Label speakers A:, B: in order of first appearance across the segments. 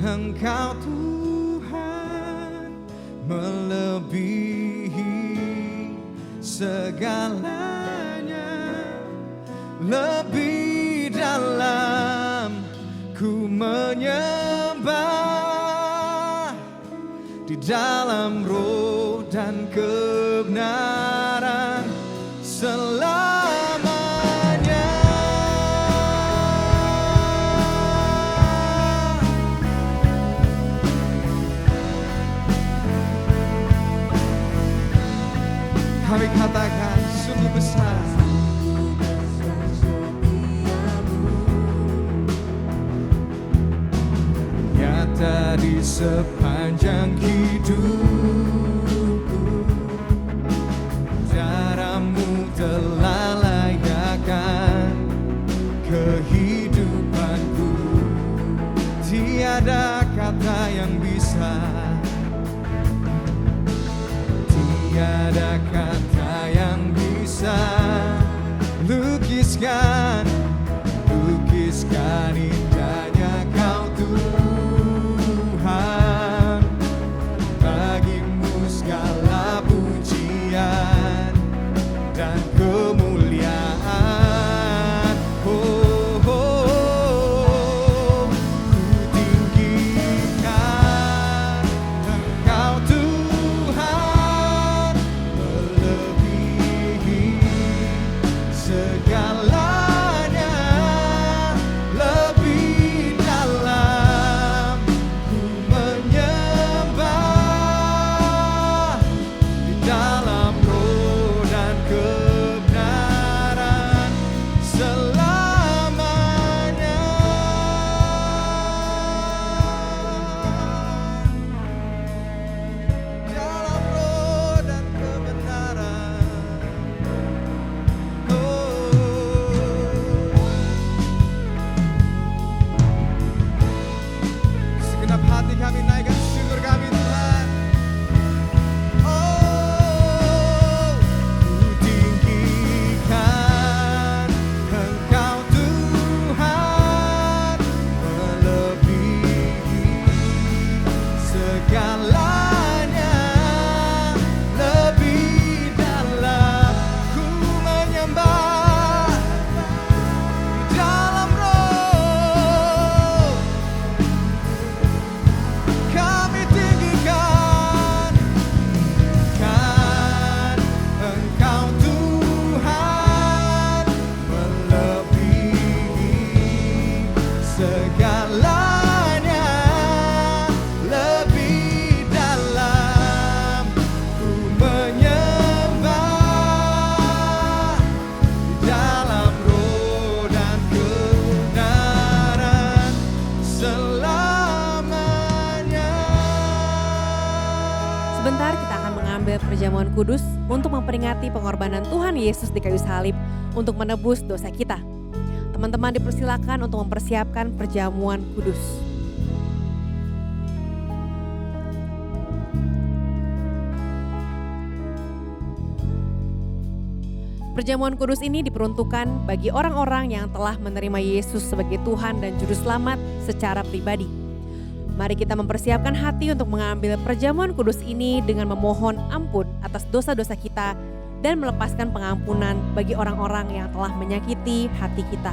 A: Engkau Tuhan melebihi segalanya, lebih dalam ku menyembah di dalam roh dan kebenaran selamanya. Kami katakan sungguh besar, nyata di sepanjang hidupku, darah-Mu telah layakkan kehidupanku. Tiada kata yang bisa, tiada kata yang bisa lukiskan indahnya Kau Tuhan. Bagimu segala pujian dan kemuliaan. Oh, oh, oh. Ku tinggikan Engkau Tuhan melebihi segalanya, lebih dalam ku menyembah di dalam roh dan kebenaran selamanya. Dalam roh dan kebenaran. Segenap hati kami naikkan syukur kami Tuhan. Oh, ku tinggikan Engkau Tuhan melebihi segalanya, lebih dalam ku menyembah di dalam roh. Kami tinggikan kan Engkau Tuhan melebihi segalanya, lebih dalam ku menyembah di dalam roh dan kebenaran selamanya.
B: Sebentar kita akan mengambil perjamuan kudus untuk memperingati pengorbanan Tuhan Yesus di kayu salib untuk menebus dosa kita. Teman-teman dipersilakan untuk mempersiapkan perjamuan kudus. Perjamuan kudus ini diperuntukkan bagi orang-orang yang telah menerima Yesus sebagai Tuhan dan Juru Selamat secara pribadi. Mari kita mempersiapkan hati untuk mengambil perjamuan kudus ini dengan memohon ampun atas dosa-dosa kita dan melepaskan pengampunan bagi orang-orang yang telah menyakiti hati kita.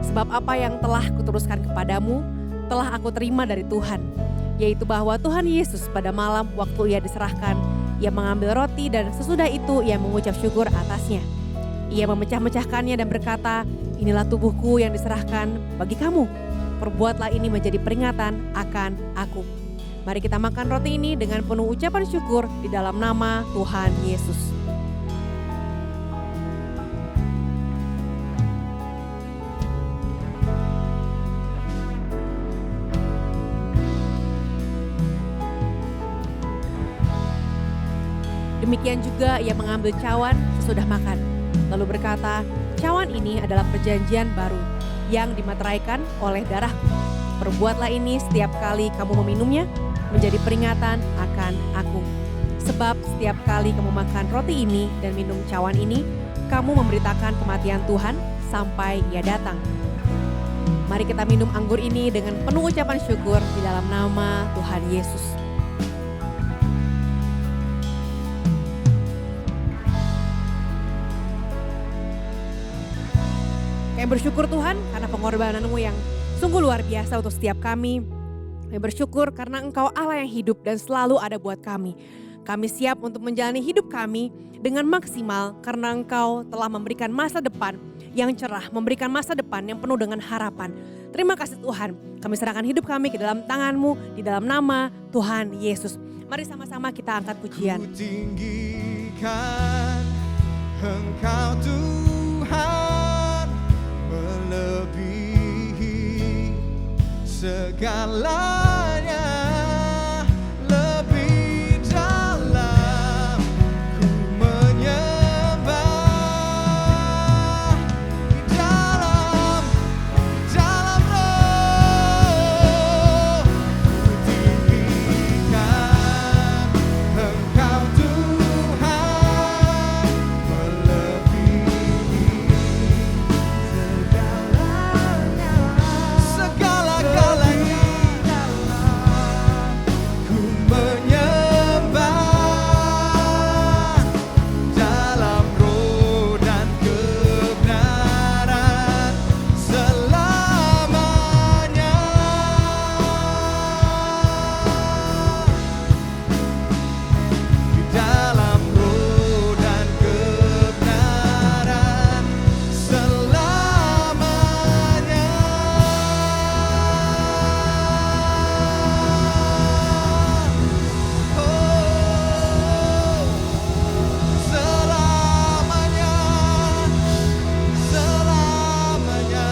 B: Sebab apa yang telah kuteruskan kepadamu, telah aku terima dari Tuhan, yaitu bahwa Tuhan Yesus pada malam waktu Ia diserahkan, Ia mengambil roti dan sesudah itu Ia mengucap syukur atasnya. Ia memecah-mecahkannya dan berkata, inilah tubuhku yang diserahkan bagi kamu. Perbuatlah ini menjadi peringatan akan aku. Mari kita makan roti ini dengan penuh ucapan syukur di dalam nama Tuhan Yesus. Demikian juga Ia mengambil cawan sesudah makan, lalu berkata, cawan ini adalah perjanjian baru yang dimateraikan oleh darahku. Perbuatlah ini setiap kali kamu meminumnya menjadi peringatan akan aku. Sebab setiap kali kamu makan roti ini dan minum cawan ini, kamu memberitakan kematian Tuhan sampai Ia datang. Mari kita minum anggur ini dengan penuh ucapan syukur di dalam nama Tuhan Yesus. Kami bersyukur Tuhan karena pengorbanan-Mu yang sungguh luar biasa untuk setiap kami. Kami bersyukur karena Engkau Allah yang hidup dan selalu ada buat kami. Kami siap untuk menjalani hidup kami dengan maksimal karena Engkau telah memberikan masa depan yang cerah, memberikan masa depan yang penuh dengan harapan. Terima kasih Tuhan, kami serahkan hidup kami ke dalam tangan-Mu, di dalam nama Tuhan Yesus. Mari sama-sama kita angkat pujian.
A: Ku tinggikan Engkau Tuhan, melebihi segalanya, lebih dalam ku menyembah, di dalam roh ku tinggikan Engkau Tuhan, melebihi segala-galanya, ku menyembah dalam roh dan kebenaran selamanya. Di dalam roh dan kebenaran selamanya. Selamanya, selamanya.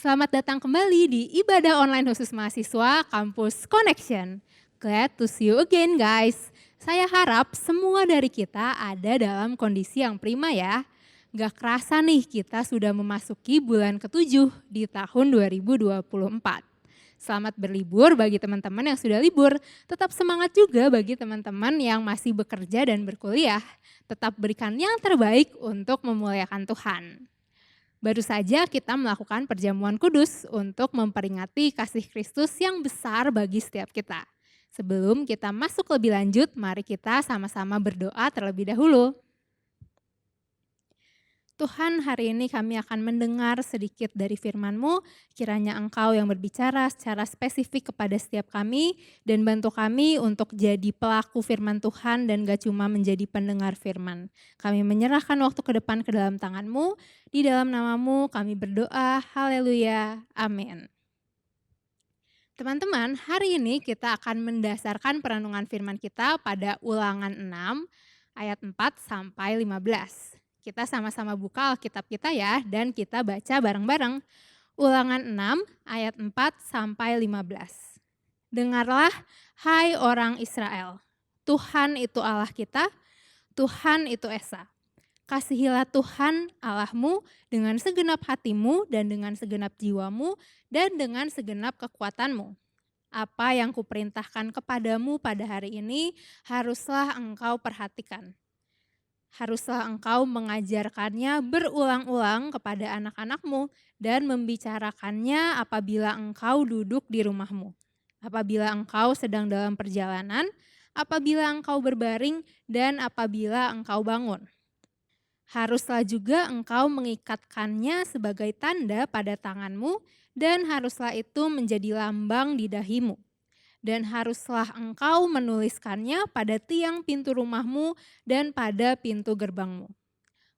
C: Selamat datang kembali di ibadah online khusus mahasiswa Kampus Connection. Glad to see you again guys. Saya harap semua dari kita ada dalam kondisi yang prima ya. Gak kerasa nih kita sudah memasuki bulan ke-7 di tahun 2024. Selamat berlibur bagi teman-teman yang sudah libur. Tetap semangat juga bagi teman-teman yang masih bekerja dan berkuliah. Tetap berikan yang terbaik untuk memuliakan Tuhan. Baru saja kita melakukan perjamuan kudus untuk memperingati kasih Kristus yang besar bagi setiap kita. Sebelum kita masuk lebih lanjut, mari kita sama-sama berdoa terlebih dahulu. Tuhan, hari ini kami akan mendengar sedikit dari firman-Mu. Kiranya Engkau yang berbicara secara spesifik kepada setiap kami dan bantu kami untuk jadi pelaku firman Tuhan dan gak cuma menjadi pendengar firman. Kami menyerahkan waktu ke depan ke dalam tangan-Mu. Di dalam nama-Mu kami berdoa. Haleluya. Amin. Teman-teman, hari ini kita akan mendasarkan perenungan firman kita pada Ulangan 6 ayat 4 sampai 15. Kita sama-sama buka Alkitab kita ya dan kita baca bareng-bareng. Ulangan 6 ayat 4 sampai 15. Dengarlah hai orang Israel, Tuhan itu Allah kita, Tuhan itu Esa. Kasihilah Tuhan Allahmu dengan segenap hatimu dan dengan segenap jiwamu dan dengan segenap kekuatanmu. Apa yang kuperintahkan kepadamu pada hari ini haruslah engkau perhatikan. Haruslah engkau mengajarkannya berulang-ulang kepada anak-anakmu dan membicarakannya apabila engkau duduk di rumahmu, apabila engkau sedang dalam perjalanan, apabila engkau berbaring, dan apabila engkau bangun. Haruslah juga engkau mengikatkannya sebagai tanda pada tanganmu dan haruslah itu menjadi lambang di dahimu. Dan haruslah engkau menuliskannya pada tiang pintu rumahmu dan pada pintu gerbangmu.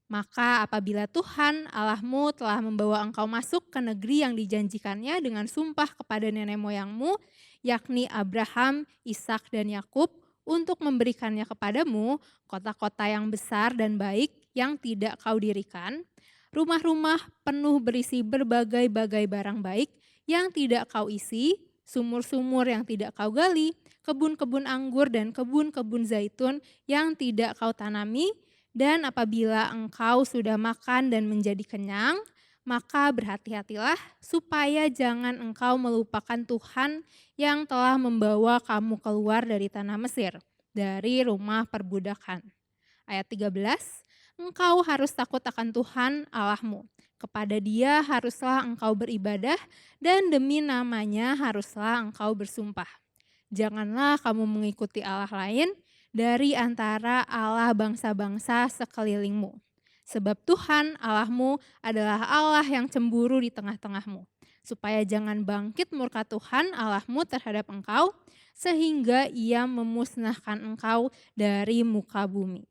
C: Maka apabila Tuhan Allahmu telah membawa engkau masuk ke negeri yang dijanjikannya dengan sumpah kepada nenek moyangmu, yakni Abraham, Ishak dan Yakub, untuk memberikannya kepadamu kota-kota yang besar dan baik yang tidak kau dirikan, rumah-rumah penuh berisi berbagai-bagai barang baik yang tidak kau isi, sumur-sumur yang tidak kau gali, kebun-kebun anggur dan kebun-kebun zaitun yang tidak kau tanami, dan apabila engkau sudah makan dan menjadi kenyang, Maka berhati-hatilah supaya jangan engkau melupakan Tuhan yang telah membawa kamu keluar dari tanah Mesir, dari rumah perbudakan. Ayat 13, engkau harus takut akan Tuhan Allahmu. Kepada Dia haruslah engkau beribadah dan demi namanya haruslah engkau bersumpah. Janganlah kamu mengikuti Allah lain dari antara Allah bangsa-bangsa sekelilingmu. Sebab Tuhan Allahmu adalah Allah yang cemburu di tengah-tengahmu, supaya jangan bangkit murka Tuhan Allahmu terhadap engkau, sehingga Ia memusnahkan engkau dari muka bumi.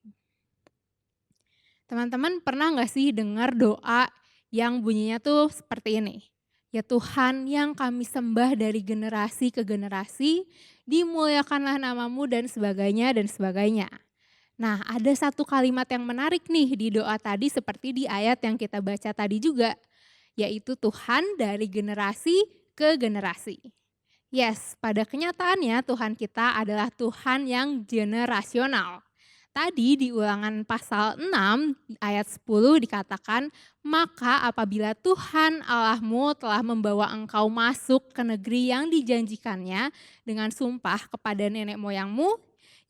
C: Teman-teman pernah nggak sih dengar doa yang bunyinya tuh seperti ini? Ya Tuhan yang kami sembah dari generasi ke generasi, dimuliakanlah namamu dan sebagainya dan sebagainya. Nah, ada satu kalimat yang menarik nih di doa tadi seperti di ayat yang kita baca tadi juga, yaitu Tuhan dari generasi ke generasi. Yes, pada kenyataannya Tuhan kita adalah Tuhan yang generasional. Tadi di Ulangan pasal 6 ayat 10 dikatakan, maka apabila Tuhan Allahmu telah membawa engkau masuk ke negeri yang dijanjikannya dengan sumpah kepada nenek moyangmu,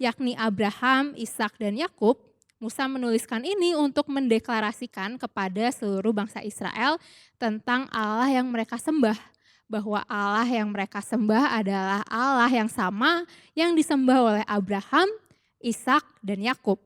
C: yakni Abraham, Ishak dan Yakub, Musa menuliskan ini untuk mendeklarasikan kepada seluruh bangsa Israel tentang Allah yang mereka sembah. Bahwa Allah yang mereka sembah adalah Allah yang sama yang disembah oleh Abraham, Ishak dan Yakub.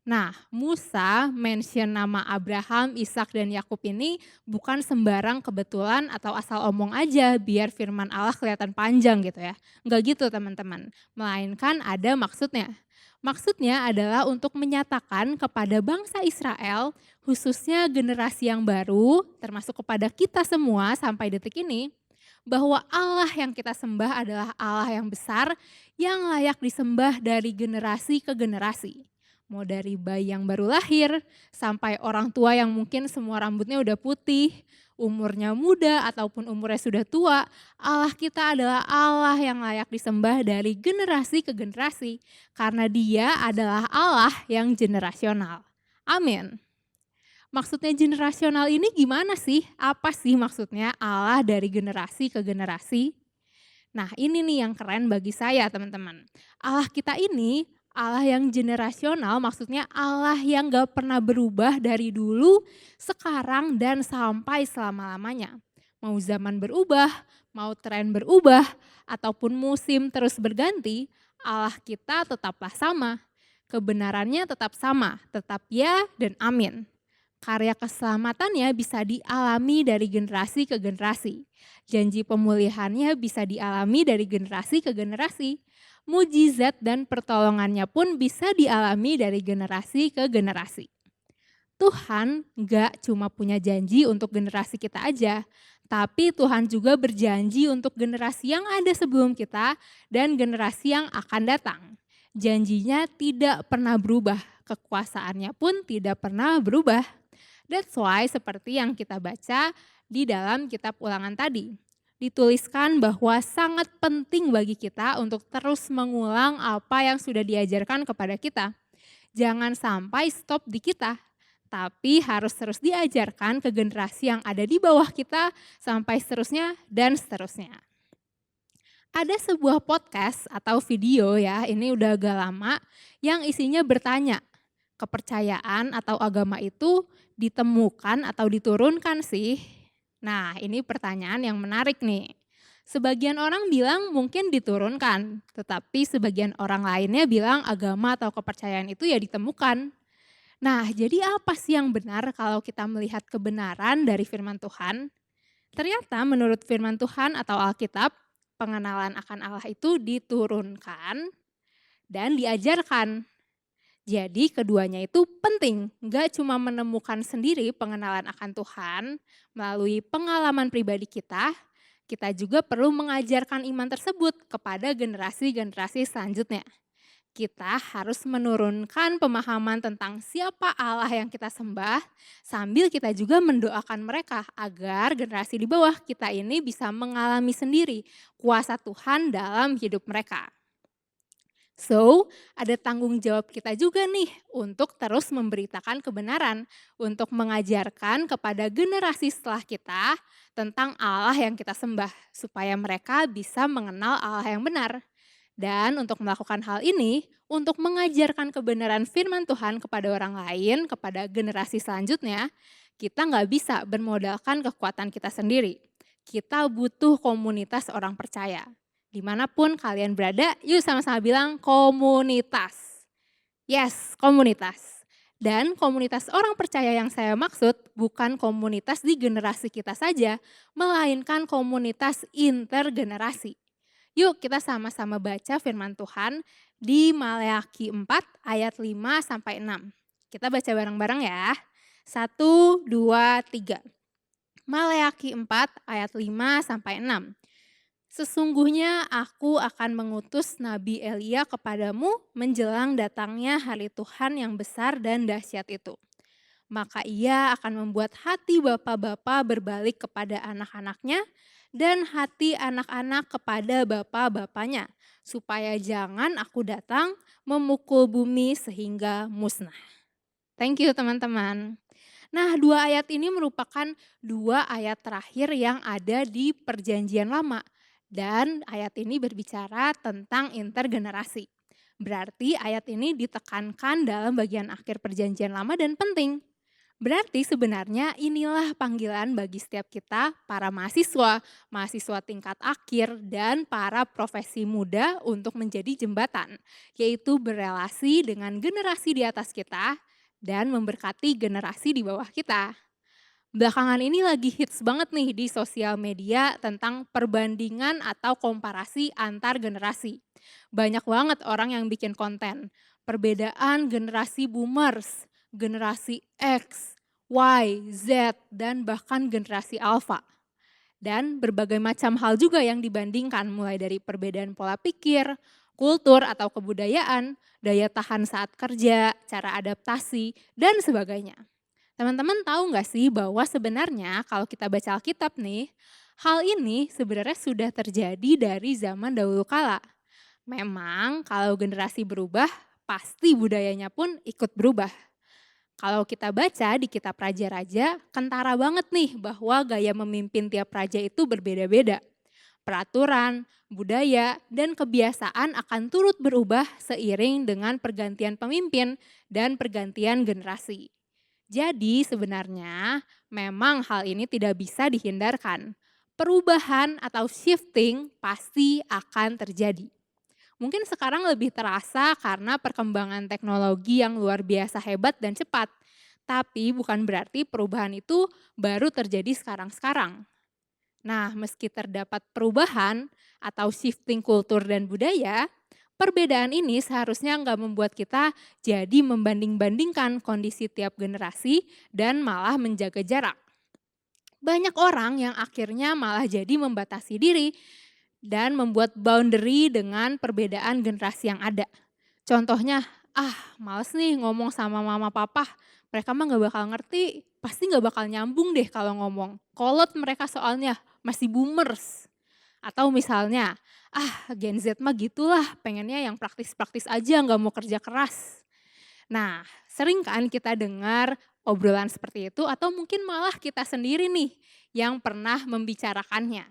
C: Nah, Musa mention nama Abraham, Ishak dan Yakub ini bukan sembarang kebetulan atau asal omong aja biar firman Allah kelihatan panjang gitu ya. Enggak gitu teman-teman, melainkan ada maksudnya. Maksudnya adalah untuk menyatakan kepada bangsa Israel, khususnya generasi yang baru, termasuk kepada kita semua sampai detik ini, bahwa Allah yang kita sembah adalah Allah yang besar, yang layak disembah dari generasi ke generasi. Mau dari bayi yang baru lahir, sampai orang tua yang mungkin semua rambutnya udah putih, umurnya muda ataupun umurnya sudah tua, Allah kita adalah Allah yang layak disembah dari generasi ke generasi, karena Dia adalah Allah yang generasional. Amin. Maksudnya generasional ini gimana sih? Apa sih maksudnya Allah dari generasi ke generasi? Nah ini nih yang keren bagi saya teman-teman. Allah kita ini Allah yang generasional, maksudnya Allah yang gak pernah berubah dari dulu, sekarang dan sampai selama-lamanya. Mau zaman berubah, mau tren berubah, ataupun musim terus berganti, Allah kita tetaplah sama. Kebenarannya tetap sama, tetap ya dan amin. Karya keselamatannya bisa dialami dari generasi ke generasi. Janji pemulihannya bisa dialami dari generasi ke generasi. Mujizat dan pertolongannya pun bisa dialami dari generasi ke generasi. Tuhan gak cuma punya janji untuk generasi kita aja, tapi Tuhan juga berjanji untuk generasi yang ada sebelum kita dan generasi yang akan datang. Janjinya tidak pernah berubah, kekuasaannya pun tidak pernah berubah. That's why seperti yang kita baca di dalam kitab Ulangan tadi. Dituliskan bahwa sangat penting bagi kita untuk terus mengulang apa yang sudah diajarkan kepada kita. Jangan sampai stop di kita, tapi harus terus diajarkan ke generasi yang ada di bawah kita sampai seterusnya dan seterusnya. Ada sebuah podcast atau video ya, ini udah agak lama, yang isinya bertanya, kepercayaan atau agama itu ditemukan atau diturunkan sih? Nah ini pertanyaan yang menarik nih. Sebagian orang bilang mungkin diturunkan, tetapi sebagian orang lainnya bilang agama atau kepercayaan itu ya ditemukan. Nah jadi apa sih yang benar kalau kita melihat kebenaran dari firman Tuhan? Ternyata menurut firman Tuhan atau Alkitab, pengenalan akan Allah itu diturunkan dan diajarkan. Jadi keduanya itu penting, gak cuma menemukan sendiri pengenalan akan Tuhan melalui pengalaman pribadi kita juga perlu mengajarkan iman tersebut kepada generasi-generasi selanjutnya. Kita harus menurunkan pemahaman tentang siapa Allah yang kita sembah, sambil kita juga mendoakan mereka agar generasi di bawah kita ini bisa mengalami sendiri kuasa Tuhan dalam hidup mereka. So, ada tanggung jawab kita juga nih untuk terus memberitakan kebenaran, untuk mengajarkan kepada generasi setelah kita tentang Allah yang kita sembah, supaya mereka bisa mengenal Allah yang benar. Dan untuk melakukan hal ini, untuk mengajarkan kebenaran firman Tuhan kepada orang lain, kepada generasi selanjutnya, kita nggak bisa bermodalkan kekuatan kita sendiri. Kita butuh komunitas orang percaya. Dimanapun kalian berada, yuk sama-sama bilang komunitas. Yes, komunitas. Dan komunitas orang percaya yang saya maksud bukan komunitas di generasi kita saja, melainkan komunitas intergenerasi. Yuk kita sama-sama baca firman Tuhan di Maleakhi 4 ayat 5 sampai 6. Kita baca bareng-bareng ya. 1, 2, 3. Maleakhi 4 ayat 5 sampai 6. Sesungguhnya aku akan mengutus Nabi Elia kepadamu menjelang datangnya hari Tuhan yang besar dan dahsyat itu. Maka ia akan membuat hati bapak-bapak berbalik kepada anak-anaknya dan hati anak-anak kepada bapak-bapaknya, supaya jangan aku datang memukul bumi sehingga musnah. Thank you teman-teman. Nah, 2 ayat ini merupakan 2 ayat terakhir yang ada di Perjanjian Lama. Dan ayat ini berbicara tentang intergenerasi. Berarti ayat ini ditekankan dalam bagian akhir Perjanjian Lama dan penting. Berarti sebenarnya inilah panggilan bagi setiap kita, para mahasiswa, mahasiswa tingkat akhir, dan para profesi muda untuk menjadi jembatan, yaitu berelasi dengan generasi di atas kita dan memberkati generasi di bawah kita. Belakangan ini lagi hits banget nih di sosial media tentang perbandingan atau komparasi antar generasi. Banyak banget orang yang bikin konten. Perbedaan generasi boomers, generasi X, Y, Z, dan bahkan generasi alpha. Dan berbagai macam hal juga yang dibandingkan, mulai dari perbedaan pola pikir, kultur atau kebudayaan, daya tahan saat kerja, cara adaptasi, dan sebagainya. Teman-teman tahu nggak sih bahwa sebenarnya kalau kita baca Alkitab nih, hal ini sebenarnya sudah terjadi dari zaman dahulu kala. Memang kalau generasi berubah, pasti budayanya pun ikut berubah. Kalau kita baca di kitab Raja-Raja, kentara banget nih bahwa gaya memimpin tiap raja itu berbeda-beda. Peraturan, budaya, dan kebiasaan akan turut berubah seiring dengan pergantian pemimpin dan pergantian generasi. Jadi sebenarnya memang hal ini tidak bisa dihindarkan. Perubahan atau shifting pasti akan terjadi. Mungkin sekarang lebih terasa karena perkembangan teknologi yang luar biasa hebat dan cepat. Tapi bukan berarti perubahan itu baru terjadi sekarang-sekarang. Nah, meski terdapat perubahan atau shifting kultur dan budaya, perbedaan ini seharusnya nggak membuat kita jadi membanding-bandingkan kondisi tiap generasi dan malah menjaga jarak. Banyak orang yang akhirnya malah jadi membatasi diri dan membuat boundary dengan perbedaan generasi yang ada. Contohnya, males nih ngomong sama mama papa, mereka mah gak bakal ngerti, pasti gak bakal nyambung deh kalau ngomong. Kolot mereka soalnya, masih boomers. Atau misalnya, Gen Z mah gitulah, pengennya yang praktis-praktis aja, gak mau kerja keras. Nah, sering kan kita dengar obrolan seperti itu atau mungkin malah kita sendiri nih yang pernah membicarakannya.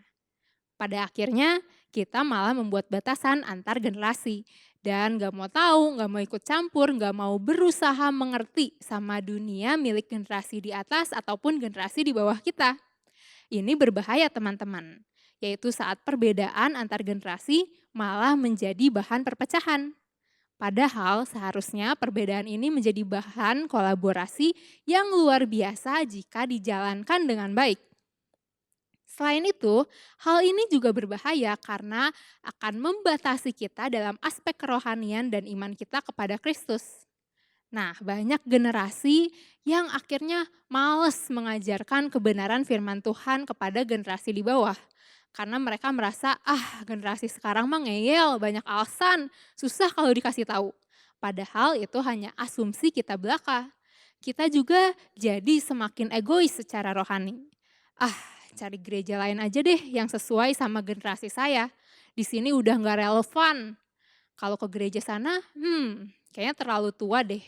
C: Pada akhirnya kita malah membuat batasan antar generasi dan gak mau tahu, gak mau ikut campur, gak mau berusaha mengerti sama dunia milik generasi di atas ataupun generasi di bawah kita. Ini berbahaya teman-teman, yaitu saat perbedaan antar generasi malah menjadi bahan perpecahan. Padahal seharusnya perbedaan ini menjadi bahan kolaborasi yang luar biasa jika dijalankan dengan baik. Selain itu, hal ini juga berbahaya karena akan membatasi kita dalam aspek kerohanian dan iman kita kepada Kristus. Nah, banyak generasi yang akhirnya males mengajarkan kebenaran firman Tuhan kepada generasi di bawah. Karena mereka merasa, generasi sekarang mah ngeyel, banyak alasan, susah kalau dikasih tahu. Padahal itu hanya asumsi kita belaka. Kita juga jadi semakin egois secara rohani. Cari gereja lain aja deh yang sesuai sama generasi saya. Di sini udah gak relevan. Kalau ke gereja sana, kayaknya terlalu tua deh.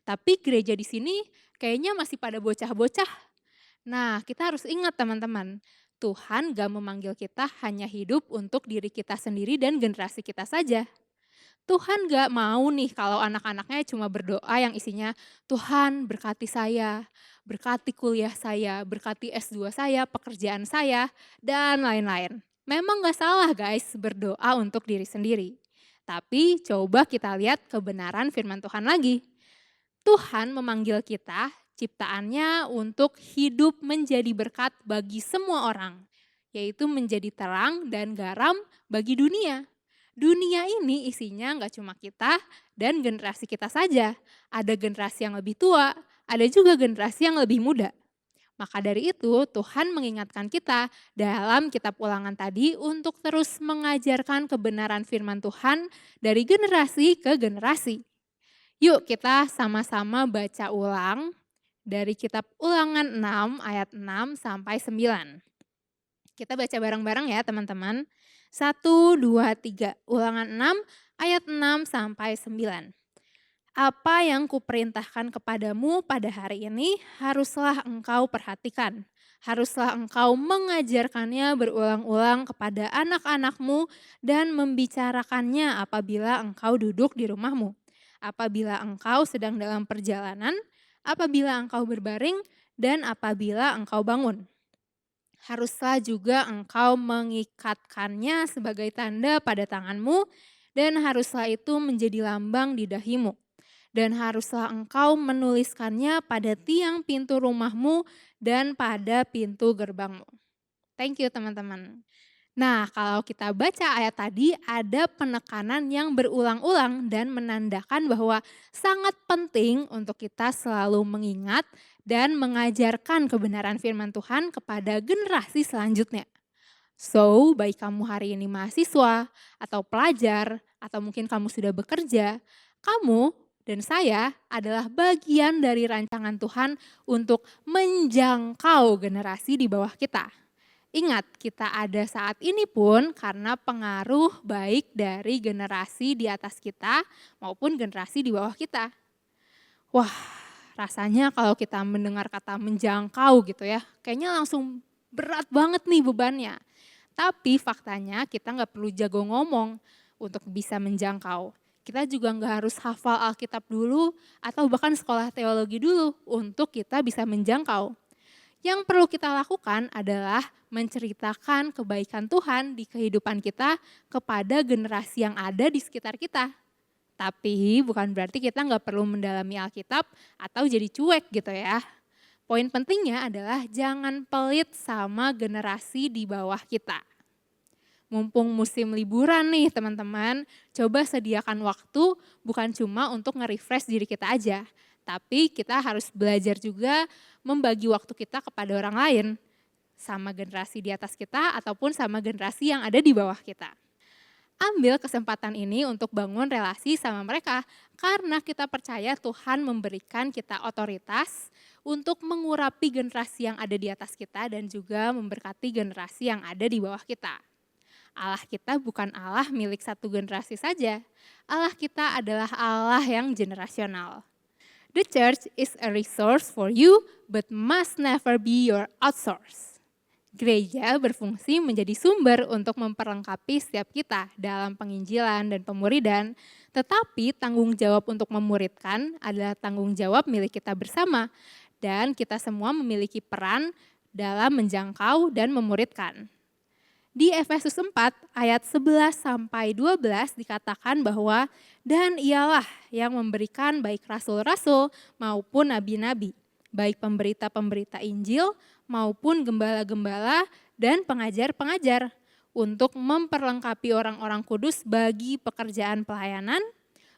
C: Tapi gereja di sini kayaknya masih pada bocah-bocah. Nah, kita harus ingat teman-teman, Tuhan gak memanggil kita hanya hidup untuk diri kita sendiri dan generasi kita saja. Tuhan gak mau nih kalau anak-anaknya cuma berdoa yang isinya, Tuhan berkati saya, berkati kuliah saya, berkati S2 saya, pekerjaan saya, dan lain-lain. Memang gak salah guys berdoa untuk diri sendiri. Tapi coba kita lihat kebenaran firman Tuhan lagi. Tuhan memanggil kita, ciptaannya untuk hidup menjadi berkat bagi semua orang. Yaitu menjadi terang dan garam bagi dunia. Dunia ini isinya nggak cuma kita dan generasi kita saja. Ada generasi yang lebih tua, ada juga generasi yang lebih muda. Maka dari itu Tuhan mengingatkan kita dalam kitab Ulangan tadi untuk terus mengajarkan kebenaran firman Tuhan dari generasi ke generasi. Yuk kita sama-sama baca ulang dari kitab Ulangan 6 ayat 6 sampai 9. Kita baca bareng-bareng ya teman-teman. 1, 2, 3. Ulangan 6 ayat 6 sampai 9. Apa yang kuperintahkan kepadamu pada hari ini haruslah engkau perhatikan. Haruslah engkau mengajarkannya berulang-ulang kepada anak-anakmu dan membicarakannya apabila engkau duduk di rumahmu. Apabila engkau sedang dalam perjalanan, apabila engkau berbaring, dan apabila engkau bangun. Haruslah juga engkau mengikatkannya sebagai tanda pada tanganmu, dan haruslah itu menjadi lambang di dahimu. Dan haruslah engkau menuliskannya pada tiang pintu rumahmu dan pada pintu gerbangmu. Thank you teman-teman. Nah, kalau kita baca ayat tadi ada penekanan yang berulang-ulang dan menandakan bahwa sangat penting untuk kita selalu mengingat dan mengajarkan kebenaran firman Tuhan kepada generasi selanjutnya. So, baik kamu hari ini mahasiswa atau pelajar atau mungkin kamu sudah bekerja, kamu dan saya adalah bagian dari rancangan Tuhan untuk menjangkau generasi di bawah kita. Ingat, kita ada saat ini pun karena pengaruh baik dari generasi di atas kita maupun generasi di bawah kita. Wah, rasanya kalau kita mendengar kata menjangkau gitu ya, kayaknya langsung berat banget nih bebannya. Tapi faktanya kita nggak perlu jago ngomong untuk bisa menjangkau. Kita juga nggak harus hafal Alkitab dulu atau bahkan sekolah teologi dulu untuk kita bisa menjangkau. Yang perlu kita lakukan adalah menceritakan kebaikan Tuhan di kehidupan kita kepada generasi yang ada di sekitar kita. Tapi bukan berarti kita nggak perlu mendalami Alkitab atau jadi cuek gitu ya. Poin pentingnya adalah jangan pelit sama generasi di bawah kita. Mumpung musim liburan nih teman-teman, coba sediakan waktu bukan cuma untuk nge-refresh diri kita aja. Tapi kita harus belajar juga membagi waktu kita kepada orang lain. Sama generasi di atas kita ataupun sama generasi yang ada di bawah kita. Ambil kesempatan ini untuk bangun relasi sama mereka. Karena kita percaya Tuhan memberikan kita otoritas untuk mengurapi generasi yang ada di atas kita dan juga memberkati generasi yang ada di bawah kita. Allah kita bukan Allah milik satu generasi saja. Allah kita adalah Allah yang generasional. The church is a resource for you, but must never be your outsource. Gereja berfungsi menjadi sumber untuk memperlengkapi setiap kita dalam penginjilan dan pemuridan, tetapi tanggung jawab untuk memuridkan adalah tanggung jawab milik kita bersama, dan kita semua memiliki peran dalam menjangkau dan memuridkan. Di Efesus 4 ayat 11-12 dikatakan bahwa dan ialah yang memberikan baik rasul-rasul maupun nabi-nabi, baik pemberita-pemberita Injil maupun gembala-gembala dan pengajar-pengajar untuk memperlengkapi orang-orang kudus bagi pekerjaan pelayanan,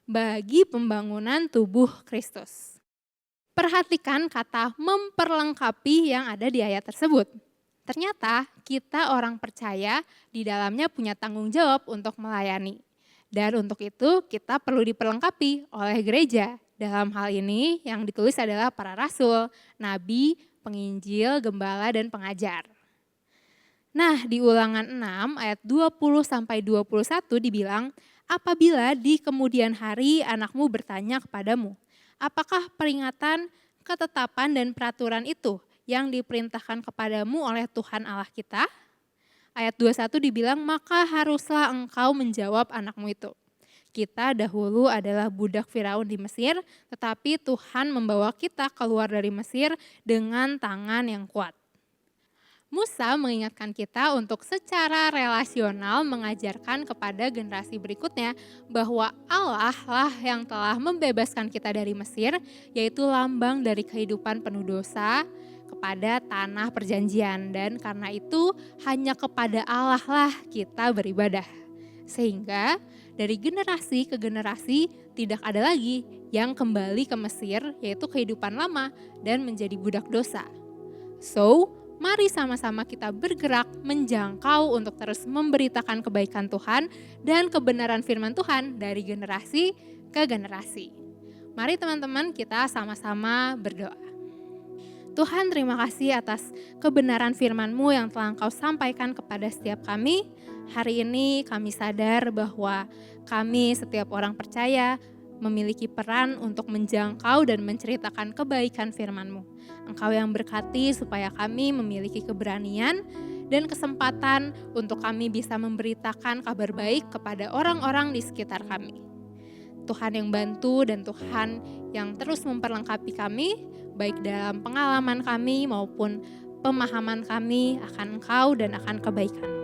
C: bagi pembangunan tubuh Kristus. Perhatikan kata memperlengkapi yang ada di ayat tersebut. Ternyata kita orang percaya di dalamnya punya tanggung jawab untuk melayani. Dan untuk itu kita perlu diperlengkapi oleh gereja. Dalam hal ini yang ditulis adalah para rasul, nabi, penginjil, gembala, dan pengajar. Nah di Ulangan 6 ayat 20-21 dibilang, apabila di kemudian hari anakmu bertanya kepadamu, apakah peringatan, ketetapan dan peraturan itu yang diperintahkan kepadamu oleh Tuhan Allah kita? Ayat 21 dibilang, maka haruslah engkau menjawab anakmu itu. Kita dahulu adalah budak Firaun di Mesir, tetapi Tuhan membawa kita keluar dari Mesir dengan tangan yang kuat. Musa mengingatkan kita untuk secara relasional mengajarkan kepada generasi berikutnya bahwa Allah lah yang telah membebaskan kita dari Mesir, yaitu lambang dari kehidupan penuh dosa kepada tanah perjanjian. Dan karena itu hanya kepada Allah lah kita beribadah. Sehingga dari generasi ke generasi tidak ada lagi yang kembali ke Mesir, yaitu kehidupan lama dan menjadi budak dosa. So, mari sama-sama kita bergerak menjangkau untuk terus memberitakan kebaikan Tuhan dan kebenaran firman Tuhan dari generasi ke generasi. Mari teman-teman kita sama-sama berdoa. Tuhan, terima kasih atas kebenaran firman-Mu yang telah Engkau sampaikan kepada setiap kami. Hari ini kami sadar bahwa kami setiap orang percaya memiliki peran untuk menjangkau dan menceritakan kebaikan firman-Mu. Engkau yang berkati supaya kami memiliki keberanian dan kesempatan untuk kami bisa memberitakan kabar baik kepada orang-orang di sekitar kami. Tuhan yang bantu dan Tuhan yang terus memperlengkapi kami, baik dalam pengalaman kami maupun pemahaman kami akan Engkau dan akan kebaikan-Mu.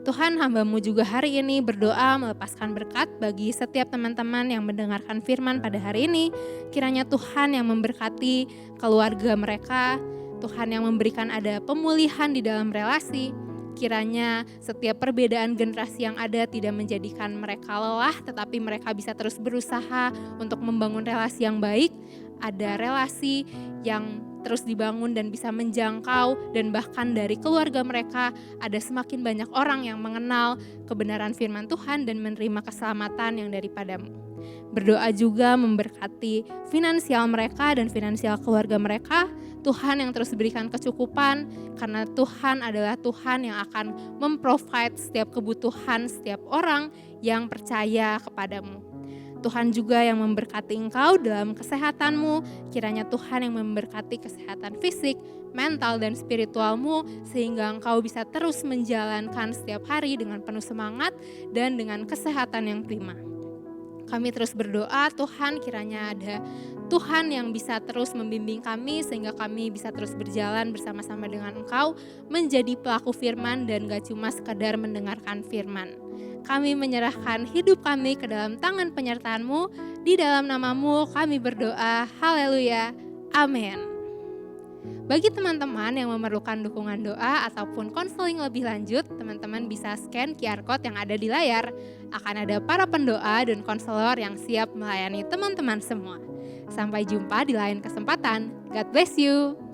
C: Tuhan, hamba-Mu juga hari ini berdoa melepaskan berkat bagi setiap teman-teman yang mendengarkan firman pada hari ini. Kiranya Tuhan yang memberkati keluarga mereka, Tuhan yang memberikan ada pemulihan di dalam relasi. Kiranya setiap perbedaan generasi yang ada tidak menjadikan mereka lelah, tetapi mereka bisa terus berusaha untuk membangun relasi yang baik. Ada relasi yang terus dibangun dan bisa menjangkau, dan bahkan dari keluarga mereka ada semakin banyak orang yang mengenal kebenaran firman Tuhan dan menerima keselamatan yang daripada-Mu. Berdoa juga memberkati finansial mereka dan finansial keluarga mereka. Tuhan yang terus berikan kecukupan, karena Tuhan adalah Tuhan yang akan memprovide setiap kebutuhan setiap orang yang percaya kepadamu. Tuhan juga yang memberkati engkau dalam kesehatan-Mu, kiranya Tuhan yang memberkati kesehatan fisik, mental, dan spiritual-Mu, sehingga engkau bisa terus menjalankan setiap hari dengan penuh semangat dan dengan kesehatan yang prima. Kami terus berdoa, Tuhan kiranya ada Tuhan yang bisa terus membimbing kami sehingga kami bisa terus berjalan bersama-sama dengan Engkau menjadi pelaku firman dan gak cuma sekadar mendengarkan firman. Kami menyerahkan hidup kami ke dalam tangan penyertaan-Mu, di dalam nama-Mu kami berdoa, haleluya, amin. Bagi teman-teman yang memerlukan dukungan doa ataupun konseling lebih lanjut, teman-teman bisa scan QR Code yang ada di layar. Akan ada para pendoa dan konselor yang siap melayani teman-teman semua. Sampai jumpa di lain kesempatan. God bless you.